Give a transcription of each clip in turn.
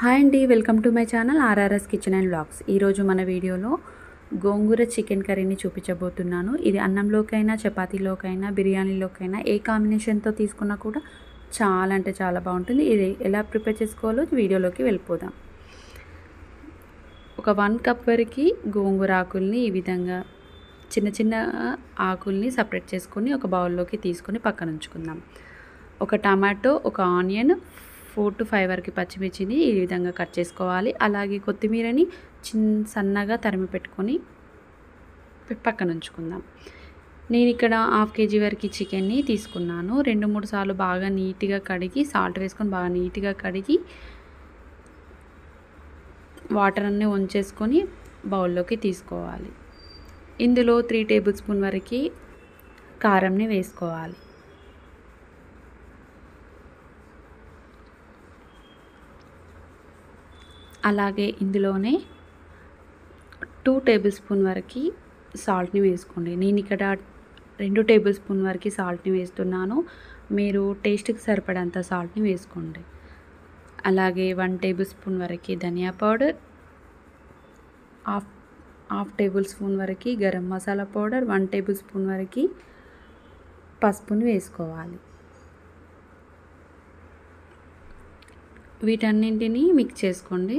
Hi అండి, welcome to my channel RRS kitchen and vlogs. ఈరోజు మన వీడియోలో గోంగూర చికెన్ కర్రీని చూపించబోతున్నాను. ఇది అన్నంలోకైనా, చపాతీలోకైనా, బిర్యానీలోకైనా ఏ కాంబినేషన్తో తీసుకున్నా కూడా చాలా అంటే చాలా బాగుంటుంది. ఇది ఎలా ప్రిపేర్ చేసుకోవాలో వీడియోలోకి వెళ్ళిపోదాం. ఒక 1 కప్ వరకు గోంగూర ఆకుల్ని ఈ విధంగా చిన్న చిన్న ఆకుల్ని సపరేట్ చేసుకొని ఒక బౌల్లోకి తీసుకొని పక్కన ఉంచుకుందాం. ఒక టమాటో, ఒక ఆనియన్, 4 to 5 వరకు పచ్చిమిర్చిని ఈ విధంగా కట్ చేసుకోవాలి. అలాగే కొత్తిమీరని సన్నగా తరిమి పెట్టుకొని పక్కన ఉంచుకుందాం. నేను ఇక్కడ 1/2 kg వరకు చికెన్ని తీసుకున్నాను. 2-3 సార్లు బాగా నీట్గా కడిగి సాల్ట్ వేసుకొని బాగా నీట్గా కడిగి వాటర్ అన్నీ వంచేసుకొని బౌల్లోకి తీసుకోవాలి. ఇందులో 3 టేబుల్ స్పూన్ వరకు కారంని వేసుకోవాలి. అలాగే ఇందులోనే 2 టేబుల్ స్పూన్ వరకు సాల్ట్ని వేసుకోండి. నేను ఇక్కడ 2 టేబుల్ స్పూన్ వరకు సాల్ట్ని వేస్తున్నాను. మీరు టేస్ట్కి సరిపడంత సాల్ట్ని వేసుకోండి. అలాగే 1 టేబుల్ స్పూన్ వరకు ధనియా పౌడర్, హాఫ్ టేబుల్ స్పూన్ వరకు garam masala powder, 1 table spoon వరకు పసుపుని వేసుకోవాలి. వీటన్నింటినీ మిక్స్ చేసుకోండి.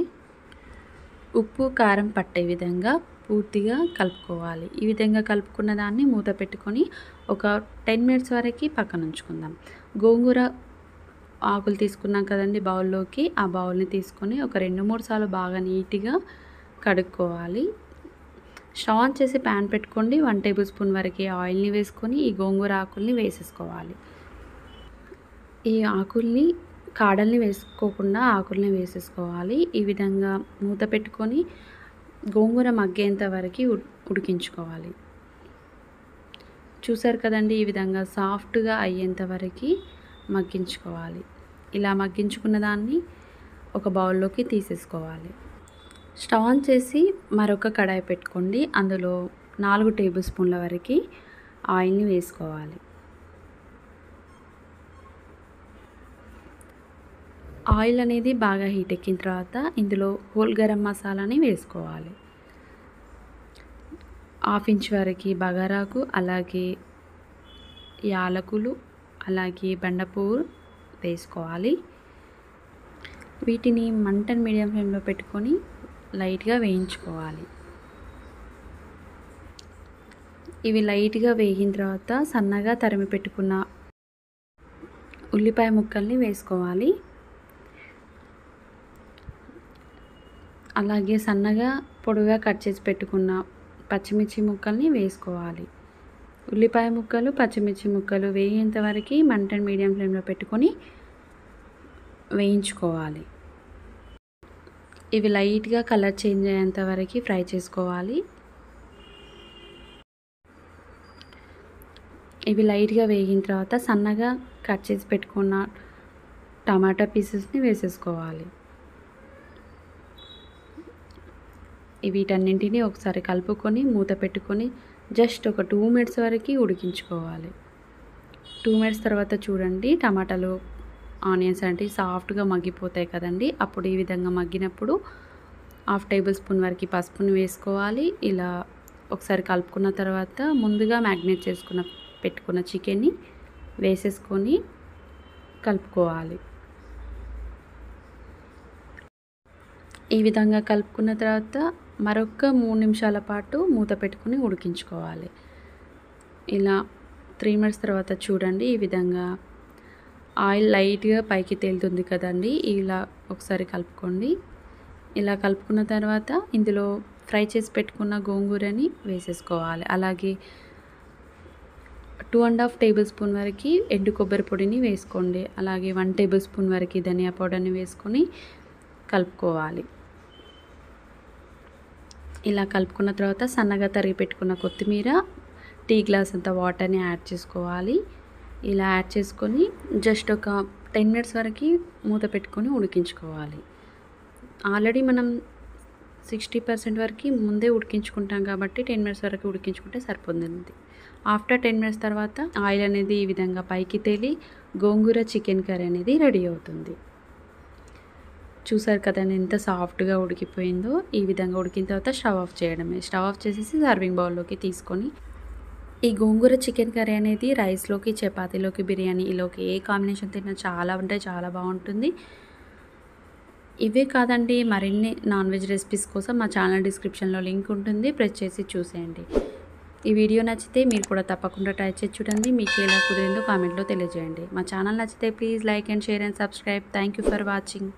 ఉప్పు కారం పట్టే విధంగా పూర్తిగా కలుపుకోవాలి. ఈ విధంగా కలుపుకున్న దాన్ని మూత పెట్టుకొని ఒక 10 మినిట్స్ వరకు పక్కన ఉంచుకుందాం. గోంగూర ఆకులు తీసుకున్నాం కదండి బౌల్లోకి, ఆ బౌల్ని తీసుకొని ఒక 2-3 సార్లు బాగా నీట్గా కడుక్కోవాలి. స్టవ్ ఆన్ చేసి ప్యాన్ పెట్టుకోండి. 1 టేబుల్ స్పూన్ వరకు ఆయిల్ని వేసుకొని ఈ గోంగూర ఆకుల్ని వేసేసుకోవాలి. ఈ ఆకుల్ని కాడల్ని వేసుకోకుండా ఆకుల్ని వేసేసుకోవాలి. ఈ విధంగా మూత పెట్టుకొని గోంగూర మగ్గేంత వరకు ఉడికించుకోవాలి. చూసారు కదండి, ఈ విధంగా సాఫ్ట్గా అయ్యేంత వరకు మగ్గించుకోవాలి. ఇలా మగ్గించుకున్న దాన్ని ఒక బౌల్లోకి తీసేసుకోవాలి. స్టవ్ ఆన్ చేసి మరొక కడాయి పెట్టుకోండి. అందులో 4 టేబుల్ స్పూన్ల వరకు ఆయిల్ని వేసుకోవాలి. ఆయిల్ అనేది బాగా హీట్ ఎక్కిన తర్వాత ఇందులో హోల్ గరం మసాలాని వేసుకోవాలి. 1/2 ఇంచ్ వరకు బగారాకు, అలాగే యాలకులు, అలాగే బండపువ్వు వేసుకోవాలి. వీటిని మంటను మీడియం ఫ్లేమ్లో పెట్టుకొని లైట్గా వేయించుకోవాలి. ఇవి లైట్గా వేగిన తర్వాత సన్నగా తరిమి పెట్టుకున్న ఉల్లిపాయ ముక్కల్ని వేసుకోవాలి. అలాగే సన్నగా పొడుగా కట్ చేసి పెట్టుకున్న పచ్చిమిర్చి ముక్కల్ని వేసుకోవాలి. ఉల్లిపాయ ముక్కలు, పచ్చిమిర్చి ముక్కలు వేయేంత వరకు మంటను మీడియం ఫ్లేమ్లో పెట్టుకొని వేయించుకోవాలి. ఇవి లైట్గా కలర్ చేంజ్ అయ్యేంత వరకు ఫ్రై చేసుకోవాలి. ఇవి లైట్గా వేగిన తర్వాత సన్నగా కట్ చేసి పెట్టుకున్న టమాటా పీసెస్ని వేసేసుకోవాలి. వీటన్నింటినీ ఒకసారి కలుపుకొని మూత పెట్టుకొని జస్ట్ ఒక 2 మినిట్స్ వరకు ఉడికించుకోవాలి. 2 మినిట్స్ తర్వాత చూడండి, టమాటాలు, ఆనియన్స్ అంటే సాఫ్ట్గా మగ్గిపోతాయి కదండి. అప్పుడు ఈ విధంగా మగ్గినప్పుడు 1/2 టేబుల్ స్పూన్ వరకు పసుపుని వేసుకోవాలి. ఇలా ఒకసారి కలుపుకున్న తర్వాత ముందుగా మ్యాగ్నేట్ పెట్టుకున్న చికెన్ని వేసేసుకొని కలుపుకోవాలి. ఈ విధంగా కలుపుకున్న తర్వాత మరొక 3 నిమిషాల పాటు మూత పెట్టుకుని ఉడికించుకోవాలి. ఇలా 3 మినిట్స్ తర్వాత చూడండి, ఈ విధంగా ఆయిల్ లైట్గా పైకి తేలుతుంది కదండి. ఇలా ఒకసారి కలుపుకోండి. ఇలా కలుపుకున్న తర్వాత ఇందులో ఫ్రై చేసి పెట్టుకున్న గోంగూరని వేసేసుకోవాలి. అలాగే 2.5 టేబుల్ స్పూన్ వరకు ఎండు కొబ్బరి పొడిని వేసుకోండి. అలాగే 1 టేబుల్ స్పూన్ వరకు ధనియా పౌడర్ని వేసుకొని కలుపుకోవాలి. ఇలా కలుపుకున్న తర్వాత సన్నగా తరిగి పెట్టుకున్న కొత్తిమీర, టీ గ్లాస్ అంత వాటర్ని యాడ్ చేసుకోవాలి. ఇలా యాడ్ చేసుకొని జస్ట్ ఒక 10 మినిట్స్ వరకు మూత పెట్టుకొని ఉడికించుకోవాలి. ఆల్రెడీ మనం 60% వరకు ముందే ఉడికించుకుంటాం కాబట్టి 10 మినిట్స్ వరకు ఉడికించుకుంటే సరిపోతుంది. ఆఫ్టర్ 10 మినిట్స్ తర్వాత ఆయిల్ అనేది ఈ విధంగా పైకి తేలి గోంగూర చికెన్ కర్రీ అనేది రెడీ అవుతుంది. చూసారు కదండి ఎంత సాఫ్ట్గా ఉడికిపోయిందో. ఈ విధంగా ఉడికిన తర్వాత స్టవ్ ఆఫ్ చేయడమే. స్టవ్ ఆఫ్ చేసేసి సర్వింగ్ బౌల్లోకి తీసుకొని, ఈ గోంగూర చికెన్ కర్రీ అనేది రైస్లోకి, చపాతీలోకి, బిర్యానీలోకి ఏ కాంబినేషన్ తిన్నా చాలా అంటే చాలా బాగుంటుంది. ఇవే కాదండి, మరిన్ని నాన్ వెజ్ రెసిపీస్ కోసం మా ఛానల్ డిస్క్రిప్షన్లో లింక్ ఉంటుంది, ప్రెస్ చేసి చూసేయండి. ఈ వీడియో నచ్చితే మీరు కూడా తప్పకుండా ట్రై చేసి చూడండి. మీకు ఎలా కుదిరిందో కామెంట్లో తెలియజేయండి. మా ఛానల్ నచ్చితే please like and share and subscribe. Thank you for watching.